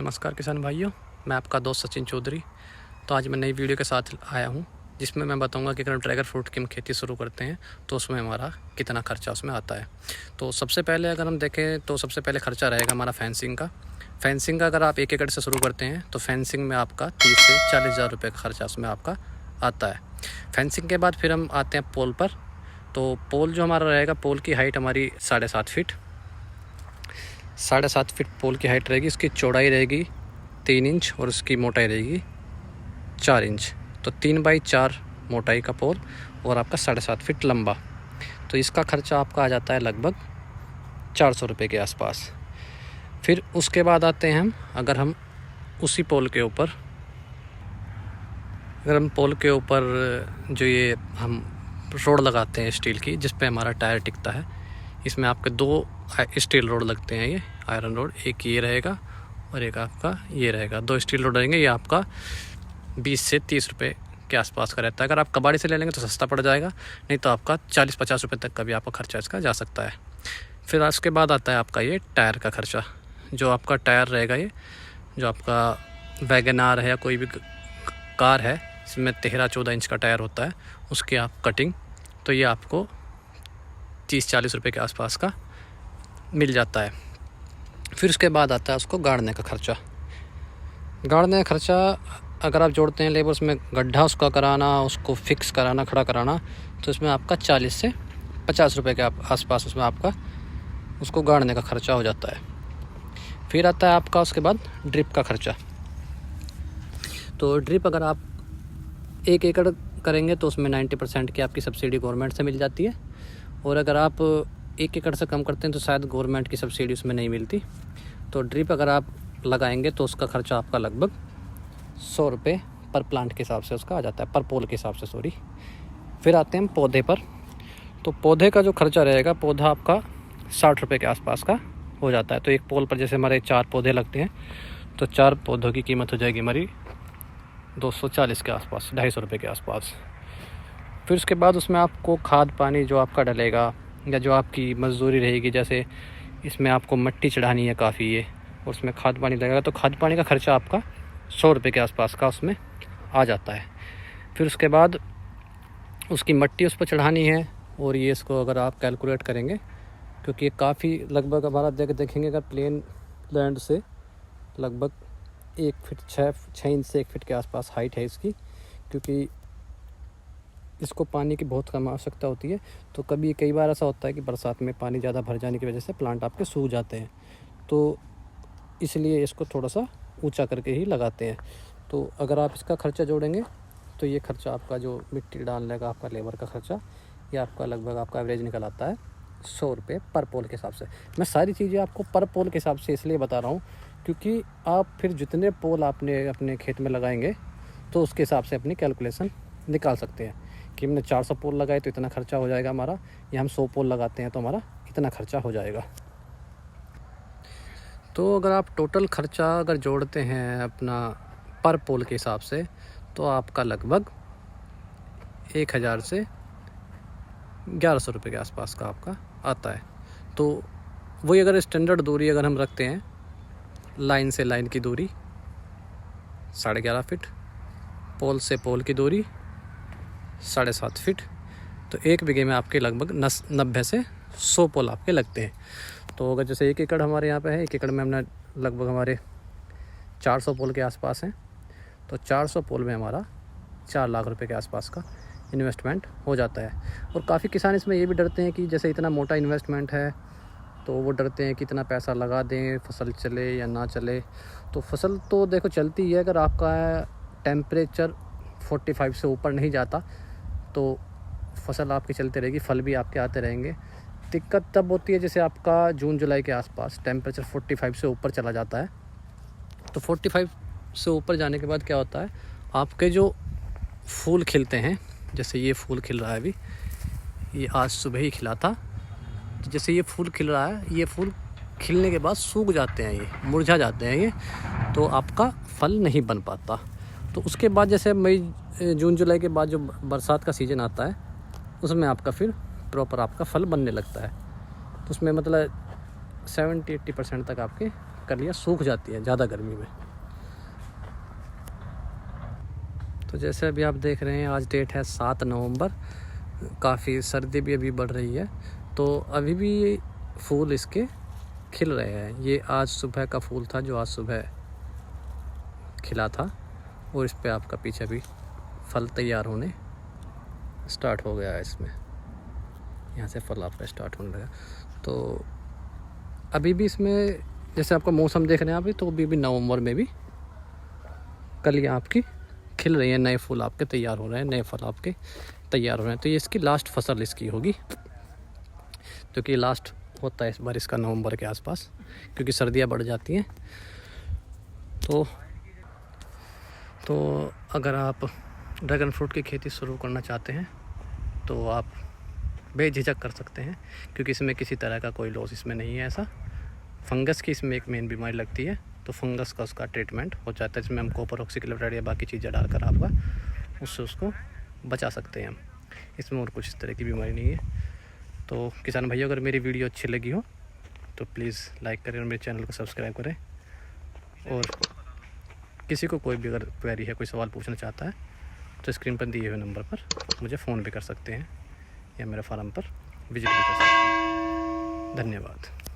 नमस्कार किसान भाइयों, मैं आपका दोस्त सचिन चौधरी। तो आज मैं नई वीडियो के साथ आया हूं, जिसमें मैं बताऊंगा कि अगर हम ड्रैगन फ्रूट की हम खेती शुरू करते हैं तो उसमें हमारा कितना खर्चा उसमें आता है। तो सबसे पहले अगर हम देखें तो सबसे पहले खर्चा रहेगा हमारा फेंसिंग का। फेंसिंग का अगर आप 1 एकड़ से शुरू करते हैं तो फेंसिंग में आपका 30 से 40 हज़ार रुपये का खर्चा उसमें आपका आता है। फेंसिंग के बाद फिर हम आते हैं पोल पर। तो पोल जो हमारा रहेगा, पोल की हाइट हमारी 7.5 फीट 7.5 फीट पोल की हाइट रहेगी। इसकी चौड़ाई रहेगी 3 इंच और उसकी मोटाई रहेगी 4 इंच। तो 3 बाई 4 मोटाई का पोल और आपका 7.5 फीट लंबा। तो इसका खर्चा आपका आ जाता है लगभग 400 रुपये के आसपास। फिर उसके बाद आते हैं अगर हम उसी पोल के ऊपर जो ये हम रोड लगाते हैं स्टील की, जिस पे हमारा टायर टिकता है, इसमें आपके 2 स्टील रोड लगते हैं, ये आयरन रोड, एक ये रहेगा और एक आपका ये रहेगा। 2 स्टील रोड रहेंगे। ये आपका 20 से 30 रुपये के आसपास का रहता है। अगर आप कबाड़ी से ले लेंगे तो सस्ता पड़ जाएगा, नहीं तो आपका 40-50 रुपये तक का भी आपका खर्चा इसका जा सकता है। फिर उसके बाद आता है आपका ये टायर का खर्चा। जो आपका टायर रहेगा, ये जो आपका वैगन आर है या कोई भी कार है, इसमें 13-14 इंच का टायर होता है, उसकी आप कटिंग, तो ये आपको 30-40 रुपये के आसपास का मिल जाता है। फिर उसके बाद आता है उसको गाड़ने का खर्चा। गाड़ने का खर्चा अगर आप जोड़ते हैं लेबर्स में, गड्ढा उसका कराना, उसको फिक्स कराना, खड़ा कराना, तो इसमें आपका 40 से 50 रुपये के आसपास उसमें आपका उसको गाड़ने का खर्चा हो जाता है। फिर आता है आपका उसके बाद ड्रिप का खर्चा। तो ड्रिप अगर आप 1 एकड़ करेंगे तो उसमें 90% की आपकी सब्सिडी गवर्नमेंट से मिल जाती है, और अगर आप 1 एकड़ से कम करते हैं तो शायद गवर्नमेंट की सब्सिडी उसमें नहीं मिलती। तो ड्रिप अगर आप लगाएंगे तो उसका खर्चा आपका लगभग 100 रुपये पर प्लांट के हिसाब से उसका आ जाता है, पर पोल के हिसाब से, सॉरी। फिर आते हैं पौधे पर। तो पौधे का जो खर्चा रहेगा, पौधा आपका 60 रुपये के आसपास का हो जाता है। तो एक पोल पर जैसे हमारे 4 पौधे लगते हैं तो 4 पौधों की कीमत हो जाएगी हमारी 240 के आसपास, 250 रुपये के आसपास। फिर उसके बाद उसमें आपको खाद पानी जो आपका डलेगा या जो आपकी मजदूरी रहेगी, जैसे इसमें आपको मिट्टी चढ़ानी है काफ़ी, ये और उसमें खाद पानी लगेगा, तो खाद पानी का खर्चा आपका 100 रुपये के आसपास का उसमें आ जाता है। फिर उसके बाद उसकी मिट्टी उस पर चढ़ानी है, और ये इसको अगर आप कैलकुलेट करेंगे, क्योंकि ये काफ़ी लगभग हमारा देखेंगे अगर प्लेन लैंड से लगभग 1 फीट 6 इंच से 1 फीट के आसपास हाइट है इसकी, क्योंकि इसको पानी की बहुत कम आवश्यकता होती है। तो कई बार ऐसा होता है कि बरसात में पानी ज़्यादा भर जाने की वजह से प्लांट आपके सूख जाते हैं, तो इसलिए इसको थोड़ा सा ऊंचा करके ही लगाते हैं। तो अगर आप इसका खर्चा जोड़ेंगे तो ये खर्चा आपका जो मिट्टी डालने का आपका लेबर का खर्चा, ये आपका लगभग आपका एवरेज निकल आता है 100 रुपये पर पोल के हिसाब से। मैं सारी चीज़ें आपको पर पोल के हिसाब से इसलिए बता रहा हूँ क्योंकि आप फिर जितने पोल आपने अपने खेत में लगाएंगे तो उसके हिसाब से अपनी कैलकुलेशन निकाल सकते हैं कि हमने 400 पोल लगाए तो इतना खर्चा हो जाएगा हमारा, या हम 100 पोल लगाते हैं तो हमारा इतना खर्चा हो जाएगा। तो अगर आप टोटल खर्चा अगर जोड़ते हैं अपना पर पोल के हिसाब से, तो आपका लगभग 1000 से 1100 रुपये के आसपास का आपका आता है। तो वही अगर स्टैंडर्ड दूरी अगर हम रखते हैं, लाइन से लाइन की दूरी 11.5 फीट, पोल से पोल की दूरी 7.5 फीट, तो 1 बीघे में आपके लगभग 90 से 100 पोल आपके लगते हैं। तो अगर जैसे 1 एकड़ हमारे यहाँ पे है, 1 एकड़ में हमने लगभग हमारे 400 पोल के आसपास हैं, तो 400 पोल में हमारा 4 लाख रुपए के आसपास का इन्वेस्टमेंट हो जाता है। और काफ़ी किसान इसमें ये भी डरते हैं कि जैसे इतना मोटा इन्वेस्टमेंट है, तो वो डरते हैं कि इतना पैसा लगा दें, फसल चले या ना चले। तो फसल तो देखो चलती है, अगर आपका टेम्परेचर 45 से ऊपर नहीं जाता तो फसल आपकी चलती रहेगी, फल भी आपके आते रहेंगे। दिक्कत तब होती है जैसे आपका जून जुलाई के आसपास टेम्परेचर 45 से ऊपर चला जाता है। तो 45 से ऊपर जाने के बाद क्या होता है, आपके जो फूल खिलते हैं, जैसे ये फूल खिल रहा है अभी, ये आज सुबह ही खिला था, तो जैसे ये फूल खिल रहा है, ये फूल खिलने के बाद सूख जाते हैं, ये मुरझा जाते हैं, ये तो आपका फल नहीं बन पाता। तो उसके बाद जैसे मई जून जुलाई के बाद जो बरसात का सीज़न आता है, उसमें आपका फिर प्रॉपर आपका फल बनने लगता है। तो उसमें मतलब 70-80% तक आपके कलियाँ सूख जाती हैं ज़्यादा गर्मी में। तो जैसे अभी आप देख रहे हैं, आज डेट है 7 नवंबर। काफ़ी सर्दी भी अभी बढ़ रही है, तो अभी भी फूल इसके खिल रहे हैं। ये आज सुबह का फूल था जो आज सुबह खिला था, और इस पे आपका पीछे भी फल तैयार होने स्टार्ट हो गया है। इसमें यहाँ से फल आपका स्टार्ट होने लगा। तो अभी भी इसमें जैसे आपका मौसम देख रहे हैं अभी, तो अभी भी नवंबर में भी कलियाँ आपकी खिल रही हैं, नए फूल आपके तैयार हो रहे हैं, नए फल आपके तैयार हो रहे हैं। तो ये इसकी लास्ट फसल इसकी होगी, क्योंकि लास्ट होता है इस बार इसका नवंबर के आसपास, क्योंकि सर्दियाँ बढ़ जाती हैं। तो अगर आप ड्रैगन फ्रूट की खेती शुरू करना चाहते हैं तो आप बेझिझक कर सकते हैं, क्योंकि इसमें किसी तरह का कोई लॉस इसमें नहीं है। ऐसा फंगस की इसमें एक मेन बीमारी लगती है, तो फंगस का उसका ट्रीटमेंट हो जाता है, इसमें हम कॉपर ऑक्सीक्लोराइड या बाकी चीज़ें डालकर आपका उससे उसको बचा सकते हैं हम। इसमें और कुछ इस तरह की बीमारी नहीं है। तो किसान भाइयों, अगर मेरी वीडियो अच्छी लगी हो तो प्लीज़ लाइक करें और मेरे चैनल को सब्सक्राइब करें। और किसी को कोई भी अगर क्वेरी है, कोई सवाल पूछना चाहता है, तो स्क्रीन पर दिए हुए नंबर पर मुझे फ़ोन भी कर सकते हैं या मेरे फार्म पर विजिट भी कर सकते हैं। धन्यवाद।